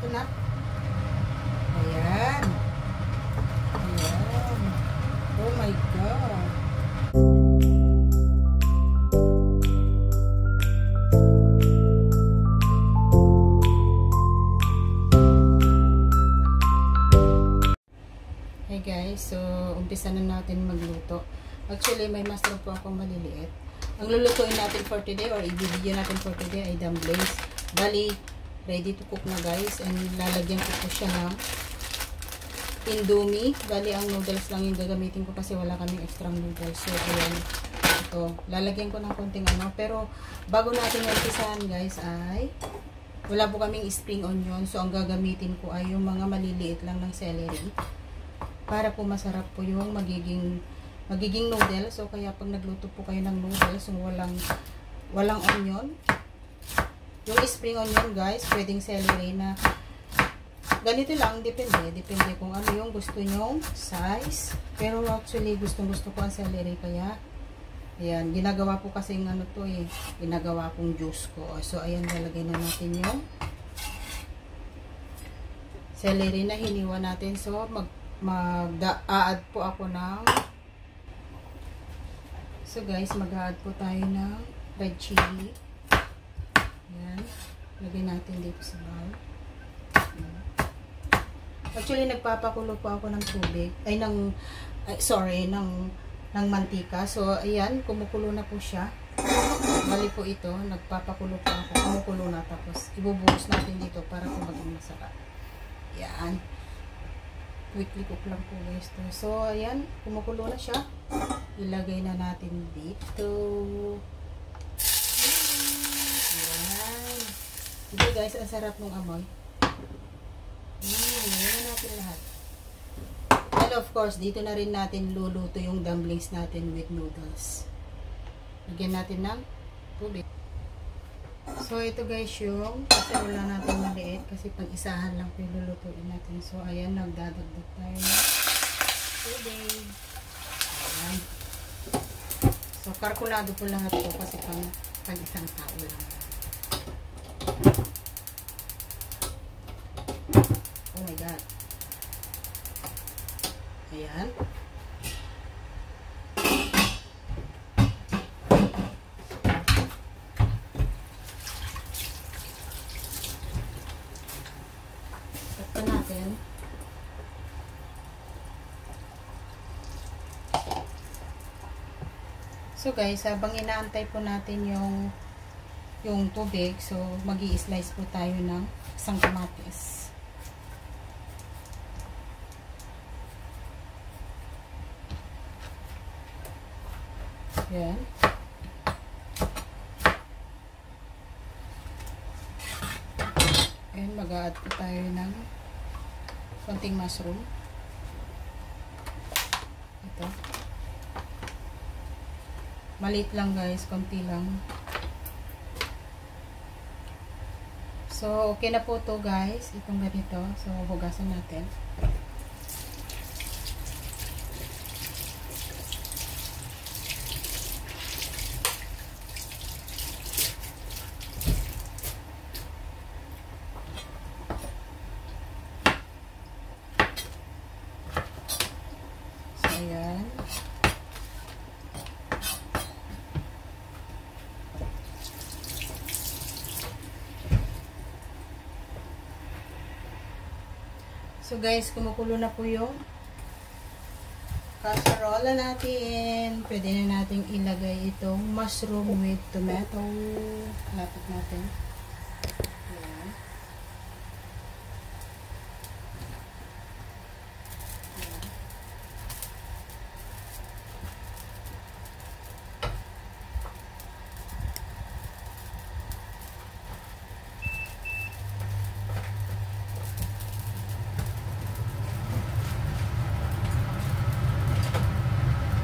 Ito na. Ayan. Ayan. Oh my God. Hey guys, so umpisa na natin magluto. Actually, may mushroom po akong maliliit. Ang lulutuin natin for today or i-video natin for today ay dumplings. Bali, ready to cook na guys. And lalagyan ko po siya ng Indomie. Bali, ang noodles lang yung gagamitin ko kasi wala kaming extra noodles. So, ayan. Ito. Lalagyan ko ng konting ano. Pero, bago natin umpisahan guys ay wala po kaming spring onion. So, ang gagamitin ko ay yung mga maliliit lang ng celery. Para po masarap po yung magiging noodles. So, kaya pag nagluto po kayo ng noodles, yung walang onion, yung spring onion guys, pwedeng celery na ganito lang, depende kung ano yung gusto nyong size. Pero actually, gusto ko ang celery, kaya ayan, ginagawa po kasi yung ano to eh, ginagawa kong juice ko. So, ayan, lalagay na natin yung celery na hiniwa natin. So, mag-a-add po ako ng mag-a-add po tayo ng red chili. Ayan. Lagay natin dito sa bowl. Actually, nagpapakulo po ako ng tubig. ng mantika. So, ayan, kumukulo na po siya. Bali po ito, nagpapakulo po ako. Kumukulo na, tapos ibubuhos natin dito para po maging masarap. Ayan. Quickly cook lang po guys to. So, ayan, kumukulo na siya. Ilagay na natin dito. Ayan. Ito guys, ang sarap ng amoy. Lagyan na natin lahat. And of course, dito na rin natin luluto yung dumplings natin with noodles. Lagyan natin ng tubig. So, ito guys yung, kasi wala natin maliit, kasi pag-isahan lang po yung lulutuin natin. So, ayan, nagdadagdag tayo ng tubig. Ayan. So, kalkulado po lahat po kasi pag isang tao lang. Oh my God. Ayan. So guys, habang inaantay po natin yung tubig, so magi-slice po tayo ng isang kamatis. Ayan. Ayan, mag-a-add po tayo ng konting mushroom. Ito. Maliit lang guys, konti lang. So, okay na po to guys. Itong ganito. So, hugasan natin. So, ayan. So guys, kumukulo na po yung casserole natin. Pwede na natin ilagay itong mushroom with tomato. Lapit natin. Ayan.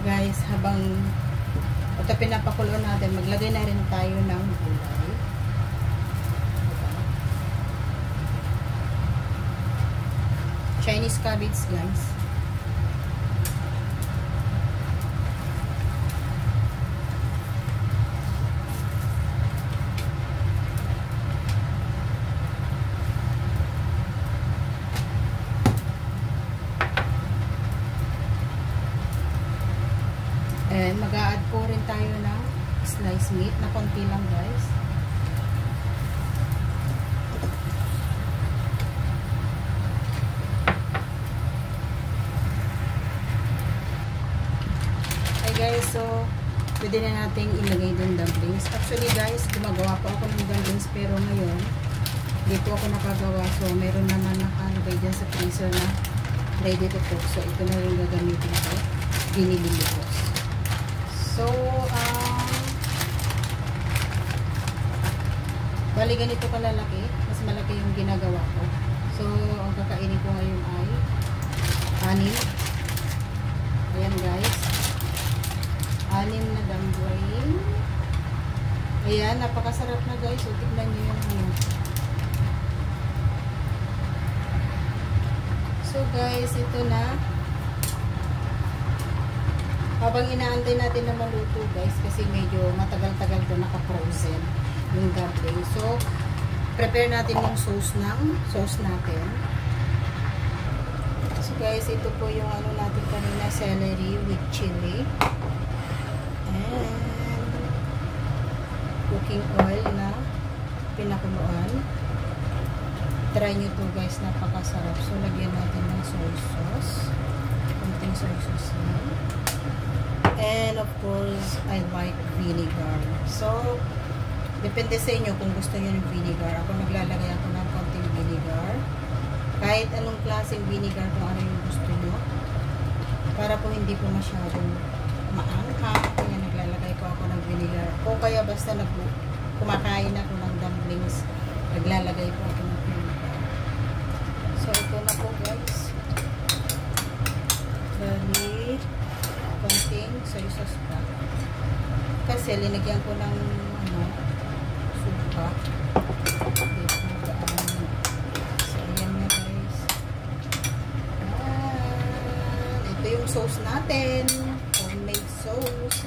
Guys, habang ito pinapakulo natin, maglagay na rin tayo ng gulay. Chinese cabbage guys. sliced meat na konti lang guys. Okay guys, so pwede na natin ilagay dun dumplings. Actually guys, gumagawa po ako ng dumplings pero ngayon hindi po ako nakagawa. So meron naman nakalagay dyan sa freezer na ready to cook. So ito na yung gagamitin ko. Binibili ko. So, bali ganito kalalaki. Mas malaki yung ginagawa ko. So, ang kakainin ko ngayon ay 6. Ayan guys. 6 na dumpling. Ayan, napakasarap na guys. So, tignan nyo yung ano. So guys, ito na. Habang inaantay natin na maluto guys, kasi medyo matagal-tagal ito naka-frozen yung dumpling. So, prepare natin yung sauce natin. So guys, ito po yung ano natin kanina, celery with chili. And cooking oil na pinakuluan. Try nyo to guys, napakasarap. So, lagyan natin ng soy sauce. Konting soy sauce na. And of course, I like vinegar. So, depende sa inyo kung gusto nyo ng vinegar. Ako naglalagay ako ng konting vinegar. Kahit anong klaseng vinegar kung ano yung gusto nyo. Para po hindi po masyadong maanghang. Kaya naglalagay ko ako ng vinegar. O kaya basta kumakain ako ng dumplings, naglalagay po ako ng vinegar. So, ito na po guys. Bali, konting soy sauce pa. Kasi linagyan ko ng suka. So, ayan na guys. Ito yung sauce natin. Homemade sauce.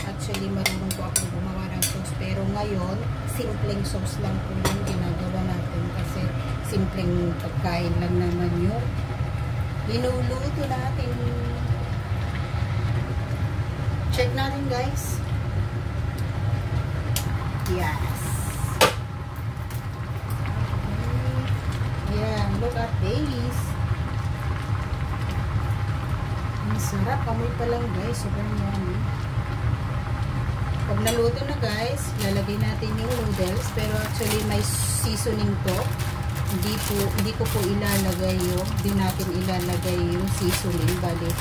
Actually, marunong po akong gumawa ng sauce. Pero ngayon, simpleng sauce lang po yung ginagawa natin. Kasi simpleng pagkain lang naman yung linuluto natin. Check natin guys. Yes. Ayan, look at this. Ang sarap. Amoy pa lang guys. Sobrang yummy. Pag naluto na guys, lalagay natin yung noodles. Pero actually may seasoning to. Hindi ko po ilalagay yung, di natin ilalagay yung seasoning. Bali,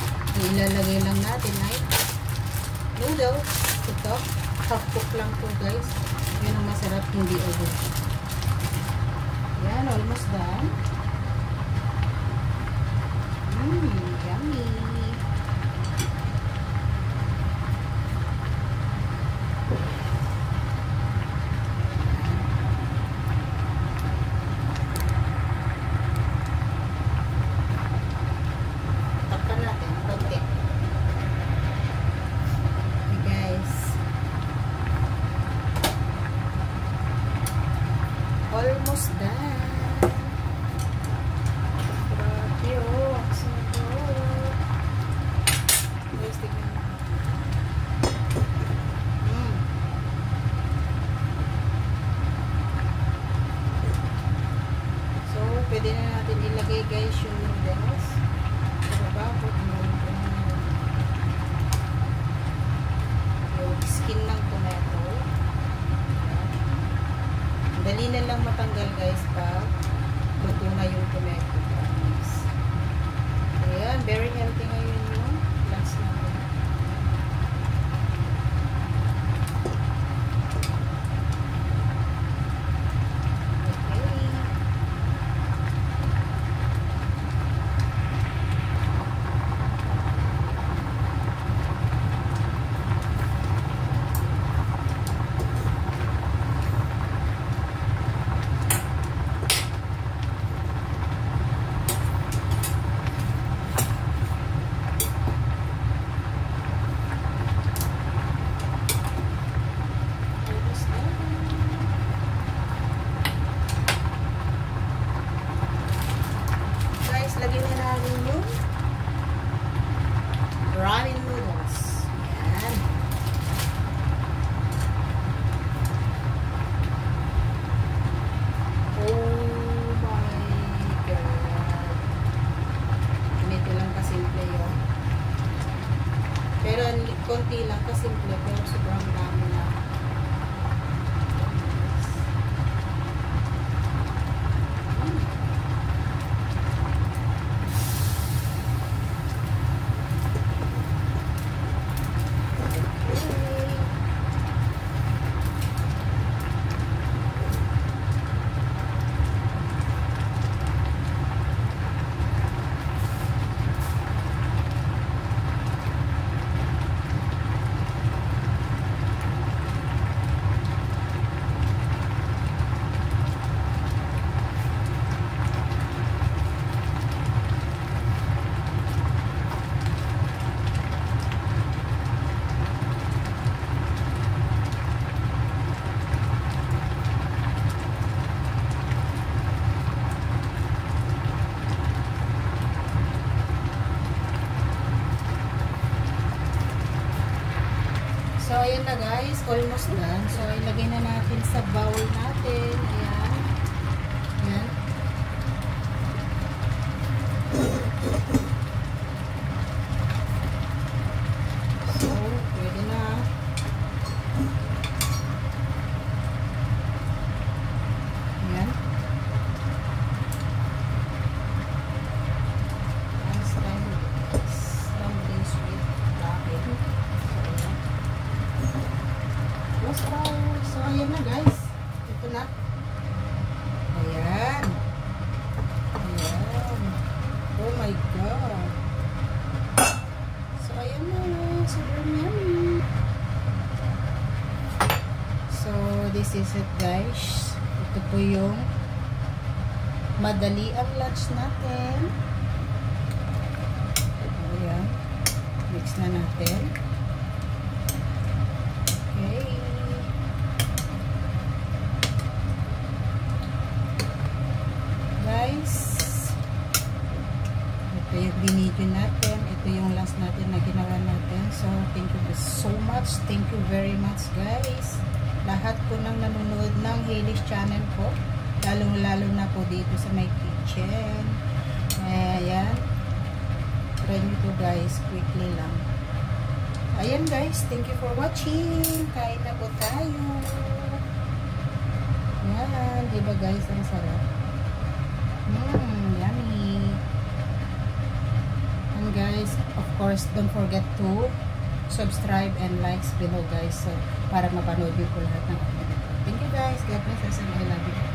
ilalagay lang natin ay noodles. Ito, half cook lang po guys. Yun ang masarap, hindi over. Yan, almost done. Yummy. Almost done. Grabe oh. Sarap. Guys, tignan mo. So, pwede na natin ilagay guys yung noodles. Pero bago, yung skin ng tomato. Dali na lang matanggal guys pag luto na yung tomato. Ayan, very healthy ngayon yung lunch natin. Okay. konti lang, kasimple, pero sobrang dami na. So, ayan na guys, almost done. So, ilagay na natin sa bowl natin. Ayan. Ayan. So, pwede na. Ayan. Stumbling sweet. So, ayan na guys. Ito na. Ayan. Ayan. Oh my God. So, ayan na. Super yummy. So, this is it guys. Ito po yung madali ang lunch natin. Ayan. Mix na natin. Okay. Guys, ito yung binidyo natin. Ito yung last natin na ginawa natin. So, thank you so much. Thank you very much, guys. Lahat po nang nanonood ng Hailey's channel po. Lalong-lalo na po dito sa my kitchen. Ayan. Try nyo to guys. Quickly lang. Ayan guys. Thank you for watching. Kain na po tayo. Ayan. Diba guys? Ang sarap. Yummy. And guys, of course, don't forget to subscribe and likes below guys, so para mapanood niyo po lahat ng upload. Thank you guys. God bless us and I love you.